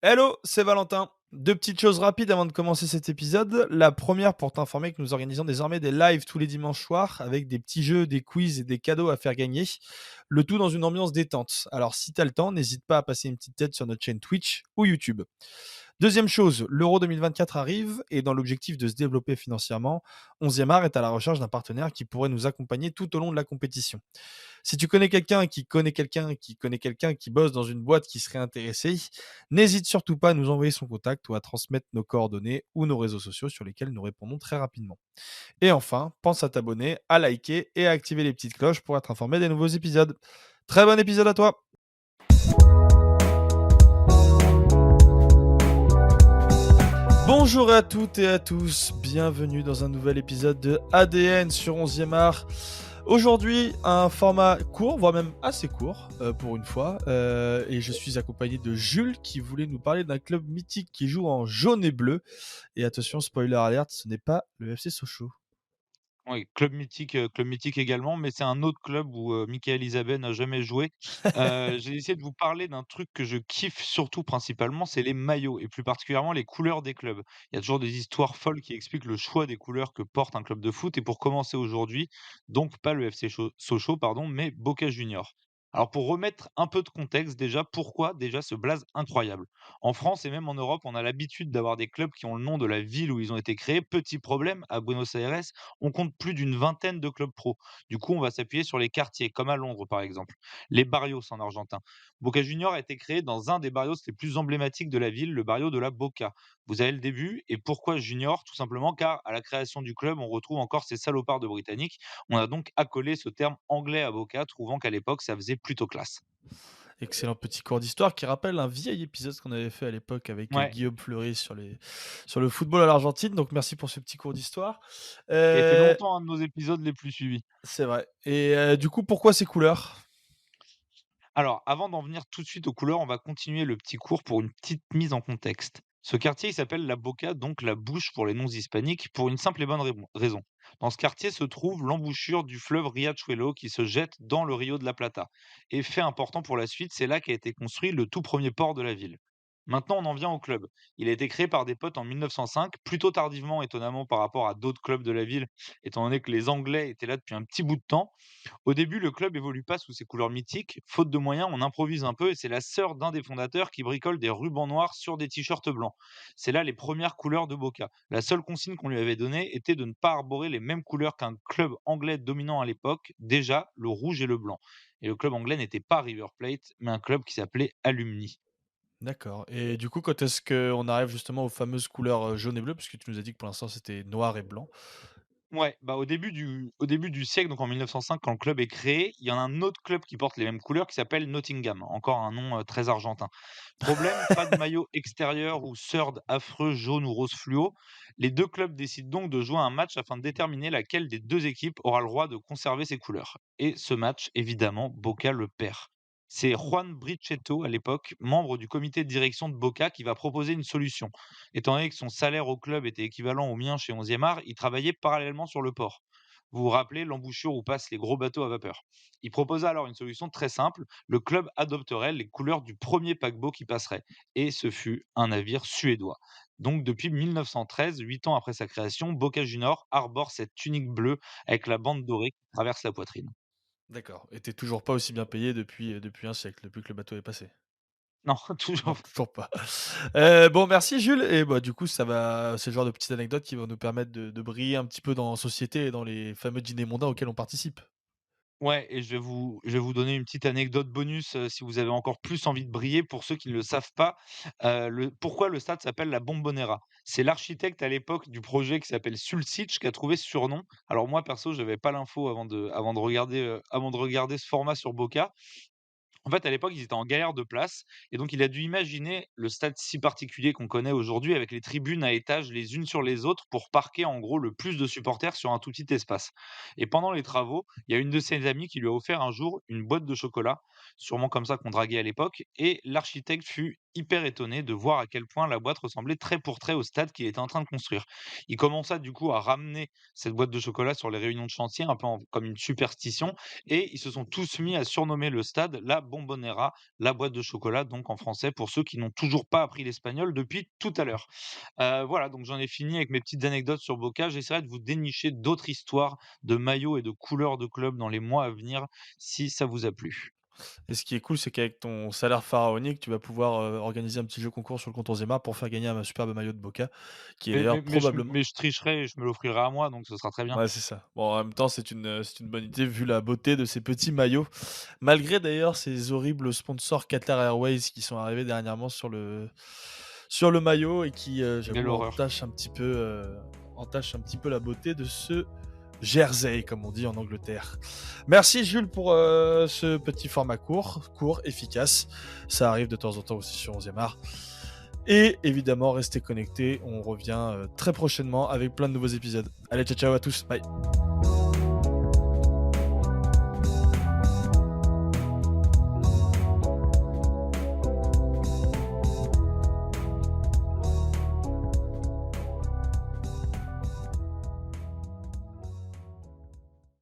Hello, c'est Valentin. Deux petites choses rapides avant de commencer cet épisode. La première pour t'informer que nous organisons désormais des lives tous les dimanches soirs avec des petits jeux, des quiz et des cadeaux à faire gagner. Le tout dans une ambiance détente. Alors si t'as le temps, n'hésite pas à passer une petite tête sur notre chaîne Twitch ou YouTube. Deuxième chose, l'Euro 2024 arrive et dans l'objectif de se développer financièrement, 11e art est à la recherche d'un partenaire qui pourrait nous accompagner tout au long de la compétition. Si tu connais quelqu'un qui connaît quelqu'un qui connaît quelqu'un qui bosse dans une boîte qui serait intéressé, n'hésite surtout pas à nous envoyer son contact ou à transmettre nos coordonnées ou nos réseaux sociaux sur lesquels nous répondons très rapidement. Et enfin, pense à t'abonner, à liker et à activer les petites cloches pour être informé des nouveaux épisodes. Très bon épisode à toi. Bonjour à toutes et à tous, bienvenue dans un nouvel épisode de ADN sur 11e art. Aujourd'hui, un format court, voire même assez court pour une fois, et je suis accompagné de Jules qui voulait nous parler d'un club mythique qui joue en jaune et bleu. Et attention, spoiler alert, ce n'est pas le FC Sochaux. Oui, club mythique également, mais c'est un autre club où, Michael Isabelle n'a jamais joué. J'ai essayé de vous parler d'un truc que je kiffe surtout principalement, c'est les maillots et plus particulièrement les couleurs des clubs. Il y a toujours des histoires folles qui expliquent le choix des couleurs que porte un club de foot et pour commencer aujourd'hui, donc pas le FC Sochaux pardon, mais Boca Juniors. Alors pour remettre un peu de contexte déjà, pourquoi déjà ce blaze incroyable? En France et même en Europe, on a l'habitude d'avoir des clubs qui ont le nom de la ville où ils ont été créés. Petit problème, à Buenos Aires, on compte plus d'une vingtaine de clubs pro. Du coup, on va s'appuyer sur les quartiers, comme à Londres par exemple, les barrios en argentin. Boca Junior a été créé dans un des barrios les plus emblématiques de la ville, le barrio de la Boca. Vous avez le début, et pourquoi Junior? Tout simplement car à la création du club, on retrouve encore ces salopards de Britanniques. On a donc accolé ce terme anglais à Boca, trouvant qu'à l'époque, ça faisait plutôt classe. Excellent petit cours d'histoire qui rappelle un vieil épisode qu'on avait fait à l'époque avec Ouais, Guillaume Fleury sur le football à l'Argentine. Donc merci pour ce petit cours d'histoire. qui a été Euh, longtemps un de nos épisodes les plus suivis. c'est vrai. Et du coup, pourquoi ces couleurs? Alors, avant d'en venir tout de suite aux couleurs, on va continuer le petit cours pour une petite mise en contexte. Ce quartier, il s'appelle la Boca, donc la bouche pour les noms hispaniques, pour une simple et bonne raison. Dans ce quartier se trouve l'embouchure du fleuve Riachuelo qui se jette dans le Rio de la Plata. Et fait important pour la suite, c'est là qu'a été construit le tout premier port de la ville. Maintenant, on en vient au club. Il a été créé par des potes en 1905, plutôt tardivement, étonnamment, par rapport à d'autres clubs de la ville, étant donné que les Anglais étaient là depuis un petit bout de temps. Au début, le club évolue pas sous ses couleurs mythiques. Faute de moyens, on improvise un peu et c'est la sœur d'un des fondateurs qui bricole des rubans noirs sur des t-shirts blancs. C'est là les premières couleurs de Boca. La seule consigne qu'on lui avait donnée était de ne pas arborer les mêmes couleurs qu'un club anglais dominant à l'époque, déjà le rouge et le blanc. Et le club anglais n'était pas River Plate, mais un club qui s'appelait Alumni. D'accord. Et du coup, quand est-ce qu'on arrive justement aux fameuses couleurs jaune et bleu? Parce que tu nous as dit que pour l'instant c'était noir et blanc. Ouais, bah, au début du siècle, donc en 1905, quand le club est créé, il y en a un autre club qui porte les mêmes couleurs qui s'appelle Nottingham, encore un nom, très argentin. Problème, pas de maillot extérieur ou surd affreux jaune ou rose fluo. Les 2 clubs décident donc de jouer un match afin de déterminer laquelle des 2 équipes aura le droit de conserver ses couleurs. Et ce match, évidemment, Boca le perd. C'est Juan Brichetto, à l'époque, membre du comité de direction de Boca, qui va proposer une solution. Étant donné que son salaire au club était équivalent au mien chez 11e art, il travaillait parallèlement sur le port. Vous vous rappelez l'embouchure où passent les gros bateaux à vapeur. Il proposa alors une solution très simple, le club adopterait les couleurs du premier paquebot qui passerait. Et ce fut un navire suédois. Donc depuis 1913, 8 ans après sa création, Boca Junior arbore cette tunique bleue avec la bande dorée qui traverse la poitrine. D'accord. Et tu toujours pas aussi bien payé depuis un siècle, depuis que le bateau est passé? Non, Non, toujours. toujours pas. Bon merci Jules et bah, du coup c'est le genre de petites anecdotes qui vont nous permettre de briller un petit peu dans la société et dans les fameux dîners mondains auxquels on participe. Ouais, et je vais vous donner une petite anecdote bonus, si vous avez encore plus envie de briller. Pour ceux qui ne le savent pas, pourquoi le stade s'appelle la Bombonera? C'est l'architecte à l'époque du projet qui s'appelle Sulcic qui a trouvé ce surnom. Alors moi perso, j'avais pas l'info avant de regarder ce format sur Boca. En fait, à l'époque, ils étaient en galère de place et donc il a dû imaginer le stade si particulier qu'on connaît aujourd'hui avec les tribunes à étages les unes sur les autres pour parquer en gros le plus de supporters sur un tout petit espace. Et pendant les travaux, il y a une de ses amies qui lui a offert un jour une boîte de chocolat, sûrement comme ça qu'on draguait à l'époque, et l'architecte fut hyper étonné de voir à quel point la boîte ressemblait trait pour trait au stade qu'il était en train de construire. Il commença du coup à ramener cette boîte de chocolat sur les réunions de chantier, un peu comme une superstition, et ils se sont tous mis à surnommer le stade la Bombonera, la boîte de chocolat, donc en français, pour ceux qui n'ont toujours pas appris l'espagnol depuis tout à l'heure. Voilà, donc j'en ai fini avec mes petites anecdotes sur Boca. J'essaierai de vous dénicher d'autres histoires de maillots et de couleurs de clubs dans les mois à venir, si ça vous a plu. Et ce qui est cool, c'est qu'avec ton salaire pharaonique, tu vas pouvoir, organiser un petit jeu concours sur le compte Onzema pour faire gagner un superbe maillot de Boca, qui est Mais d'ailleurs mais mais je probablement mais je tricherai et je me l'offrirai à moi, donc ce sera très bien. ouais, c'est ça. Bon, en même temps, c'est une bonne idée vu la beauté de ces petits maillots. Malgré d'ailleurs ces horribles sponsors Qatar Airways qui sont arrivés dernièrement sur le maillot et qui, Quelle j'avoue horreur. entachent un petit peu la beauté de ce jersey, comme on dit en Angleterre. Merci Jules pour, ce petit format court, efficace. Ça arrive de temps en temps aussi sur 11e art. Et évidemment, restez connectés. On revient très prochainement avec plein de nouveaux épisodes. Allez, ciao ciao à tous. Bye.